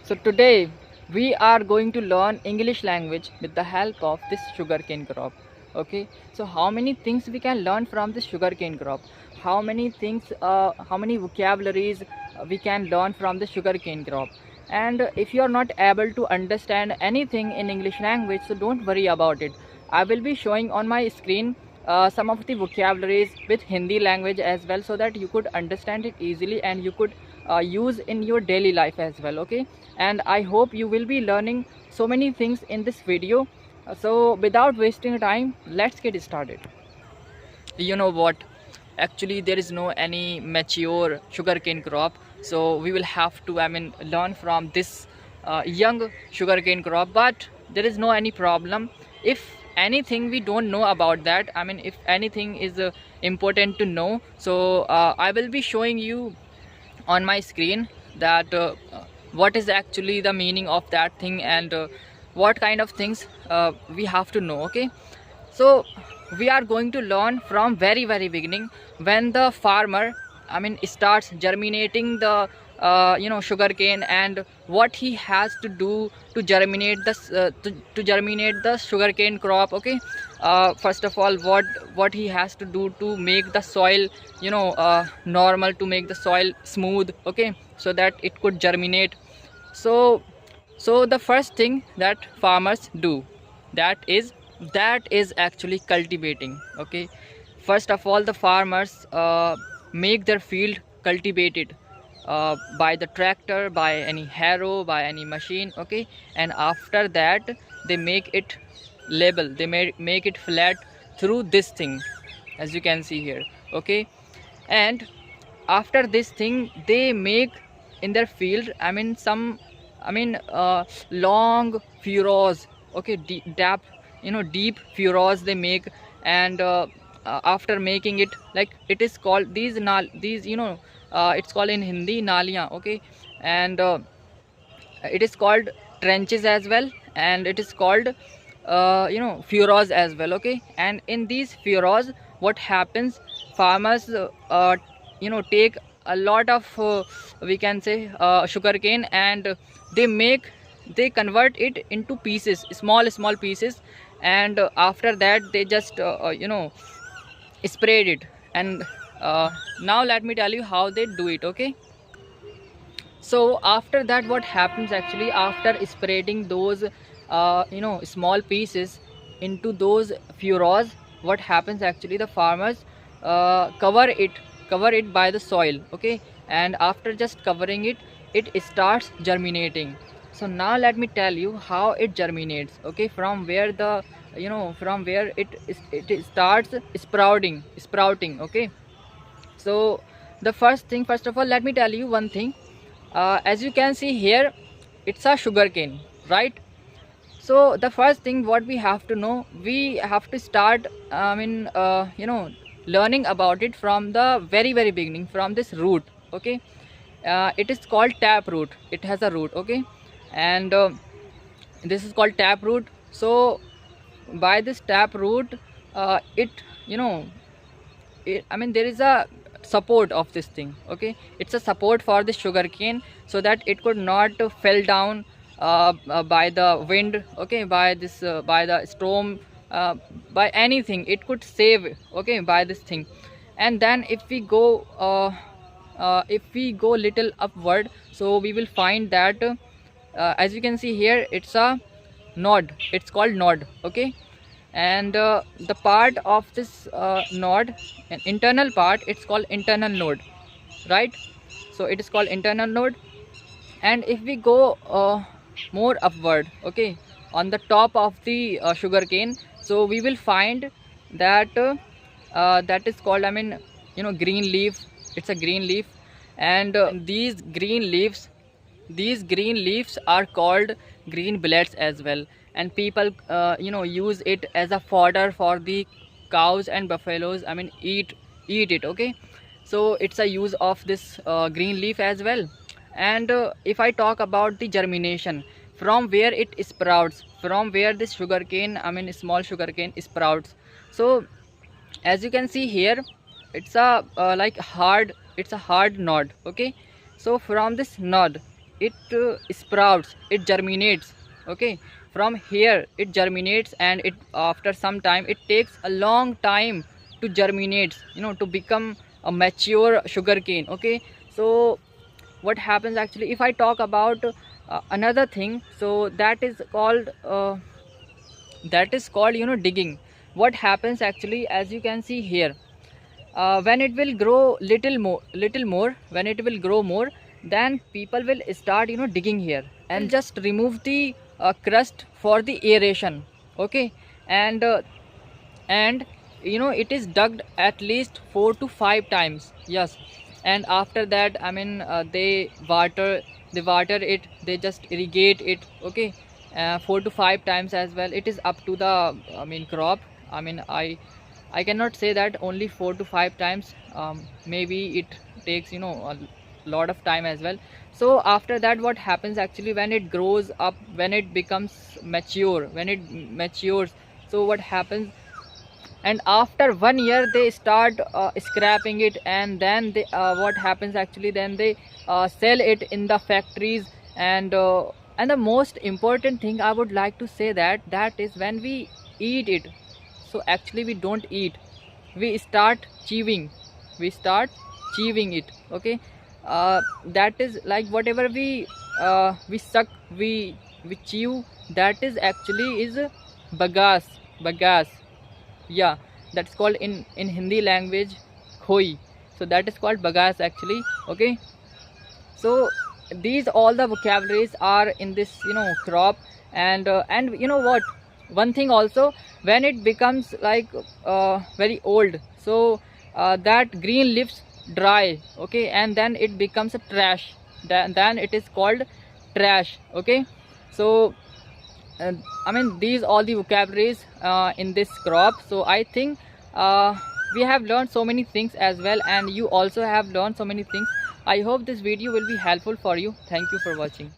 So today we are going to learn English language with the help of this sugarcane crop. Okay, so how many things we can learn from this sugarcane crop? How many things, how many vocabularies we can learn from the sugarcane crop? And if you are not able to understand anything in English language, so don't worry about it. I will be showing on my screen some of the vocabularies with Hindi language as well, so that you could understand it easily and you could use in your daily life as well. Okay, and I hope you will be learning so many things in this video. So without wasting time, let's get started. You know what, actually there is no any mature sugarcane crop, so we will have to learn from this young sugarcane crop. But there is no any problem if anything we don't know about that. If anything is important to know, so I will be showing you on my screen that what is actually the meaning of that thing, and what kind of things we have to know. Okay, so we are going to learn from very beginning, when the farmer starts germinating the sugarcane, and what he has to do to germinate this to germinate the sugarcane crop. Okay, first of all, what he has to do to make the soil normal, to make the soil smooth, okay, so that it could germinate. So the first thing that farmers do, that is actually cultivating. Okay, first of all, the farmers make their field cultivated by the tractor, by any harrow, by any machine. Okay, and after that they make it level, they make it flat through this thing, as you can see here. Okay, and after this thing they make in their field some long furrows. Okay, deep furrows they make. And after making it, like, it is called these it's called in Hindi naliyan. Okay, and it is called trenches as well, and it is called furrows as well. Okay, and in these furrows, what happens, farmers take a lot of we can say sugarcane, and they convert it into pieces, small pieces. And after that they just sprayed it. And now let me tell you how they do it. Okay, so after that, what happens actually, after spreading those small pieces into those furrows, what happens actually, the farmers cover it by the soil. Okay, and after just covering it, it starts germinating. So now let me tell you how it germinates. Okay, from where the from where it starts sprouting. Okay, so the first of all, let me tell you one thing. As you can see here, it's a sugar cane, right? So the first thing what we have to know, we have to start learning about it from the very beginning, from this root. Okay, it is called tap root, it has a root. Okay, and this is called tap root. So by this tap root, it you know there is a support of this thing. Okay, it's a support for the sugarcane, so that it could not fell down by the wind. Okay, by this by the storm, by anything it could save. Okay, by this thing. And then if we go little upward, so we will find that as you can see here, it's a node, it's called node. Okay, and the part of this node, an internal part, it's called internal node, right? So it is called internal node. And if we go more upward, okay, on the top of the sugarcane, so we will find that that is called green leaf. It's a green leaf. And these green leaves are called green blades as well. And people use it as a fodder for the cows and buffaloes, eat it. Okay, so it's a use of this green leaf as well. And if I talk about the germination, from where it sprouts, from where this sugarcane, small sugarcane sprouts. So as you can see here, it's a hard node. Okay, so from this node, it sprouts, it germinates. Okay, from here it germinates, and it after some time it takes a long time to germinate, to become a mature sugarcane. Okay, so what happens actually, if I talk about another thing, so that is called digging. What happens actually, as you can see here, when it will grow little more, when it will grow more, then people will start digging here and just remove the crust for the aeration. Okay, and it is dug at least 4 to 5 times. Yes, and after that, I mean, they water it, they just irrigate it. Okay, 4 to 5 times as well. It is up to the, I mean, crop. I mean, I cannot say that only 4 to 5 times. Maybe it takes a lot of time as well. So after that, what happens actually, when it grows up, when it becomes mature, when it matures, so what happens, and after 1 year they start scrapping it, and then they what happens actually, then they sell it in the factories. And the most important thing I would like to say, that is when we eat it, so actually we don't eat, we start chewing, it. Okay, that is like whatever we suck, we chew, that is actually is bagas. Yeah, that's called in Hindi language khoi. So that is called bagas actually. Okay, so these all the vocabularies are in this crop. And you know what, one thing also, when it becomes like very old, so that green leaves dry. Okay, and then it becomes a trash, then it is called trash. Okay, so uh, I mean, these all the vocabularies in this crop. So I think we have learned so many things as well, and you also have learned so many things. I hope this video will be helpful for you. Thank you for watching.